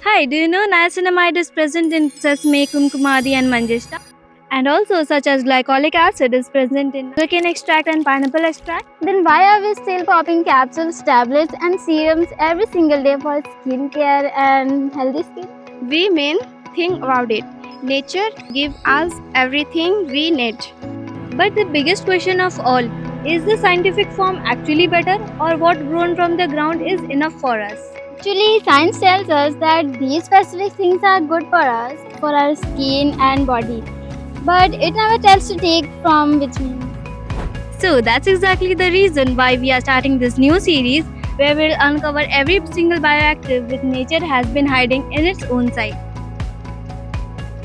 Hi, do you know niacinamide is present in sesame, kumkumadi, and manjeshta? And also, such as glycolic acid is present in sugarcane extract and pineapple extract. Then why are we still popping capsules, tablets and serums every single day for skincare and healthy skin? We mean think about it. Nature give us everything we need. But the biggest question of all is the scientific form actually better, or what grown from the ground is enough for us? Actually, science tells us that these specific things are good for us, for our skin and body. But it never tells to take from which means. So that's exactly the reason why we are starting this new series where we'll uncover every single bioactive which nature has been hiding in its own site.